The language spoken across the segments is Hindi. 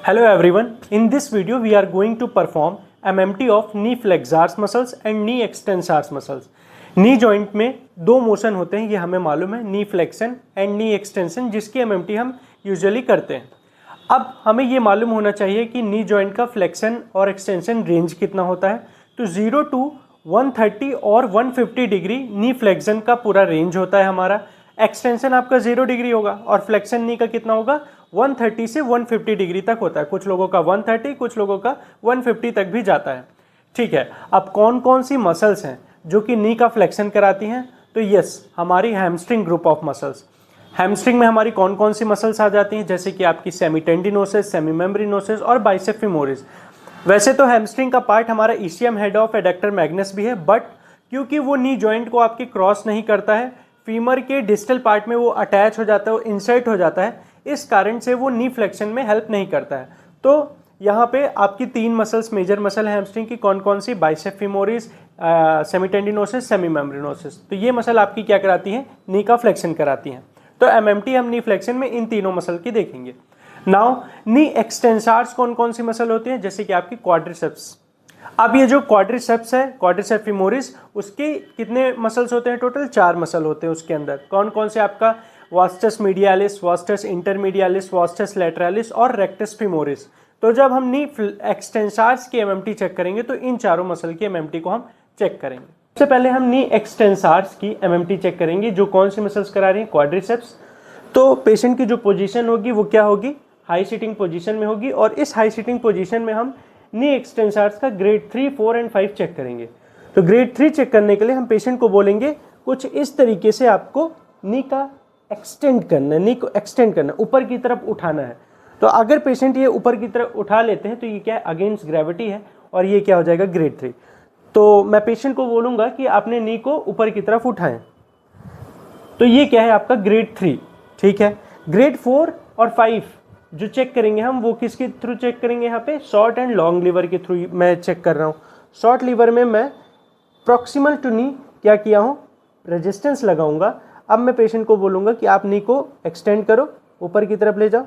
Hello everyone, in this video we are going to perform MMT of knee flexors muscles and knee extensors muscles. Knee joint में दो मोशन होते हैं, ये हमें मालूम है, नी फ्लेक्शन एंड नी एक्सटेंशन, जिसकी एमएमटी हम यूजुअली करते हैं। अब हमें ये मालूम होना चाहिए कि नी जॉइंट का फ्लेक्शन और एक्सटेंशन रेंज कितना होता है। तो 0 to 130 और 150 डिग्री नी फ्लेक्शन का पूरा रेंज होता है हमारा। एक्सटेंशन आपका 0 डिग्री होगा और फ्लेक्शन नी का कितना होगा, 130 से 150 डिग्री तक होता है। कुछ लोगों का 130, कुछ लोगों का 150 तक भी जाता है। ठीक है, अब कौन कौन सी मसल्स हैं जो कि नी का फ्लेक्शन कराती हैं? तो यस, हमारी hamstring group of muscles. Hamstring में हमारी कौन कौन सी मसल्स आ जाती हैं, जैसे कि आपकी सेमी टेंडिनोसिस, सेमी मेम्ब्रेनोसिस और बाइसेप फीमोरिस। वैसे तो हैमस्ट्रिंग का पार्ट हमारा ECM head of adductor Magnus भी है, बट क्योंकि वो नी जॉइंट को आपकी क्रॉस नहीं करता है, फीमर के डिस्टल पार्ट में वो अटैच हो जाता है, वो इंसर्ट हो जाता है, इस कारण से वो नी फ्लेक्शन में हेल्प नहीं करता है। तो यहाँ पे आपकी तीन मसल्स मेजर मसल है हैमस्ट्रिंग की, कौन कौन सी? Bicep femoris, semitendinosus, semimembranosus. तो ये मसल आपकी क्या कराती हैं? नी का फ्लेक्शन कराती हैं। तो एमएमटी हम नी फ्लेक्शन में इन तीनों मसल की देखेंगे। नाउ नी एक्सटेंसर्स कौन कौन सी मसल होती हैं, जैसे कि आपकी क्वाड्रिसेप्स। अब ये जो क्वाड्रिसेप्स है, क्वाड्रिसेप फीमोरिस, उसके कितने मसल्स होते हैं? टोटल 4 मसल होते हैं उसके अंदर। कौन कौन से? आपका वास्टस मीडियालिस, वास्टस इंटरमीडियालिस, वास्टस लैटरालिस और रेक्टस फीमोरिस। तो जब हम नी एक्सटेंसर्स की एमएमटी चेक करेंगे तो इन चारों मसल की एमएमटी को हम चेक करेंगे। सबसे पहले हम नी एक्सटेंसर्स की एमएमटी चेक करेंगे, जो कौन सी मसल्स करा रही हैं? क्वाड्रिसेप्स। तो पेशेंट की जो पोजीशन होगी वो क्या होगी? हाई सिटिंग पोजीशन में होगी, और इस हाई सिटिंग पोजीशन में हम नी एक्सटेंसर्स का ग्रेड 3, 4 एंड 5 चेक करेंगे। तो ग्रेड 3 चेक करने के लिए हम पेशेंट को बोलेंगे कुछ इस तरीके से आपको नी का एक्सटेंड करना है, नी को एक्सटेंड करना है, ऊपर की तरफ उठाना है। तो अगर पेशेंट ये ऊपर की तरफ उठा लेते हैं तो ये क्या है? अगेंस्ट ग्रेविटी है, और ये क्या हो जाएगा? ग्रेड 3। तो मैं पेशेंट को बोलूँगा कि आपने नी को ऊपर की तरफ उठाएं, तो ये क्या है? आपका ग्रेड 3। ठीक है, ग्रेड 4 और 5 जो चेक करेंगे हम, वो किसके थ्रू चेक करेंगे? यहाँ पे शॉर्ट एंड लॉन्ग लीवर के थ्रू मैं चेक कर रहा हूँ। शॉर्ट लीवर में मैं प्रॉक्सिमल टू नी क्या किया हूँ? रेजिस्टेंस लगाऊंगा। अब मैं पेशेंट को बोलूँगा कि आप नी को एक्सटेंड करो, ऊपर की तरफ ले जाओ।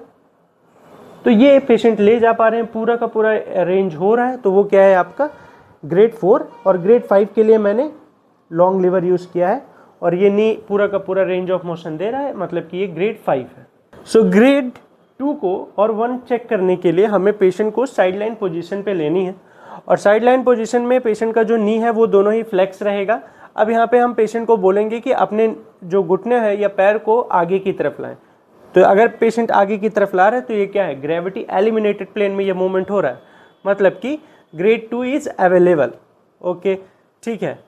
तो ये पेशेंट ले जा पा रहे हैं, पूरा का पूरा रेंज हो रहा है, तो वो क्या है? आपका ग्रेड 4। और ग्रेड 5 के लिए मैंने लॉन्ग लीवर यूज़ किया है, और ये नी पूरा का पूरा रेंज ऑफ मोशन दे रहा है, मतलब कि ये ग्रेड 5 है। सो ग्रेड 2 को और 1 चेक करने के लिए हमें पेशेंट को साइडलाइन पोजीशन पे लेनी है, और साइडलाइन पोजीशन में पेशेंट का जो नी है वो दोनों ही फ्लेक्स रहेगा। अब यहाँ पे हम पेशेंट को बोलेंगे कि अपने जो घुटने हैं या पैर को आगे की तरफ लाएं। तो अगर पेशेंट आगे की तरफ ला रहा है तो ये क्या है? ग्रेविटी एलिमिनेटेड प्लेन में ये मूवमेंट हो रहा है, मतलब कि ग्रेड 2 इज अवेलेबल। ओके, ठीक है।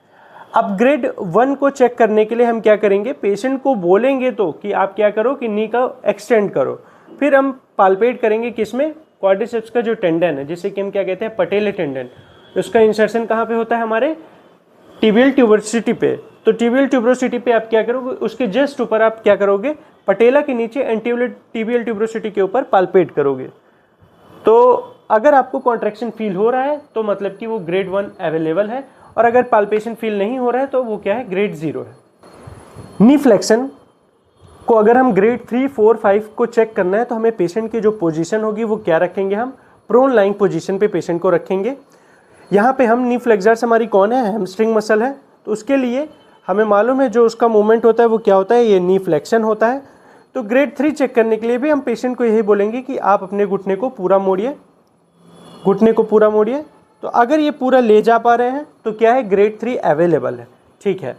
अब ग्रेड 1 को चेक करने के लिए हम क्या करेंगे? पेशेंट को बोलेंगे तो कि आप क्या करो कि नी का एक्सटेंड करो। फिर हम पाल्पेट करेंगे किसमें? क्वाड्रिसेप्स का जो टेंडन है, जिसे कि हम क्या कहते हैं? पटेले टेंडन। उसका इंसर्शन कहाँ पे होता है? हमारे टिबियल ट्यूबरोसिटी पे। तो टिबियल ट्यूबरोसिटी पे आप क्या करोगे? उसके जस्ट ऊपर आप क्या करोगे? पटेला के नीचे टिबियल ट्यूबरोसिटी के ऊपर पाल्पेट करोगे। तो अगर आपको कॉन्ट्रैक्शन फील हो रहा है तो मतलब कि वो ग्रेड 1 अवेलेबल है, और अगर पाल्पेशन फील नहीं हो रहा है तो वो क्या है? ग्रेड 0 है। नी फ्लेक्शन को अगर हम ग्रेड 3, 4, 5 को चेक करना है तो हमें पेशेंट की जो पोजीशन होगी वो क्या रखेंगे? हम प्रोन लाइंग पोजीशन पे पेशेंट को रखेंगे। यहाँ पे हम नी फ्लेक्सर्स हमारी कौन है? हैमस्ट्रिंग मसल है। तो उसके लिए हमें मालूम है जो उसका मूवमेंट होता है वो क्या होता है? ये नी फ्लेक्शन होता है। तो ग्रेड 3 चेक करने के लिए भी हम पेशेंट को यही बोलेंगे कि आप अपने घुटने को पूरा मोड़िए, घुटने को पूरा मोड़िए। तो अगर ये पूरा ले जा पा रहे हैं तो क्या है? ग्रेड 3 अवेलेबल है। ठीक है,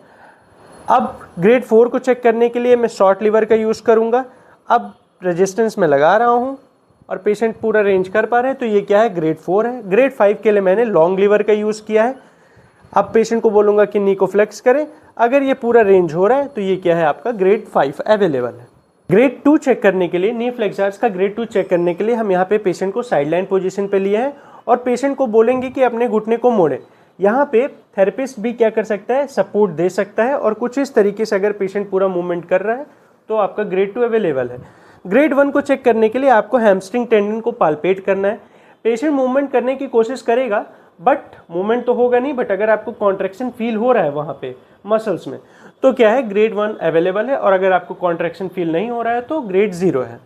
अब ग्रेड 4 को चेक करने के लिए मैं शॉर्ट लीवर का यूज़ करूँगा। अब रेजिस्टेंस में लगा रहा हूँ और पेशेंट पूरा रेंज कर पा रहे हैं, तो ये क्या है? ग्रेड 4 है। ग्रेड 5 के लिए मैंने लॉन्ग लीवर का यूज़ किया है। अब पेशेंट को बोलूँगा कि नी को फ्लेक्स करें। अगर ये पूरा रेंज हो रहा है तो ये क्या है? आपका ग्रेड 5 अवेलेबल है। ग्रेड 2 चेक करने के लिए, नी फ्लेक्सर्स का ग्रेड 2 चेक करने के लिए हम यहाँ पे पेशेंट को साइडलाइन पोजीशन पे लिए हैं, और पेशेंट को बोलेंगे कि अपने घुटने को मोड़े। यहाँ पे थेरेपिस्ट भी क्या कर सकता है? सपोर्ट दे सकता है, और कुछ इस तरीके से अगर पेशेंट पूरा मूवमेंट कर रहा है तो आपका ग्रेड 2 अवेलेबल है। ग्रेड 1 को चेक करने के लिए आपको हैमस्ट्रिंग टेंडन को पाल्पेट करना है। पेशेंट मूवमेंट करने की कोशिश करेगा, बट मूवमेंट तो होगा नहीं, बट अगर आपको कॉन्ट्रैक्शन फील हो रहा है वहाँ पे मसल्स में तो क्या है? ग्रेड 1 अवेलेबल है, और अगर आपको कॉन्ट्रैक्शन फील नहीं हो रहा है तो ग्रेड 0 है।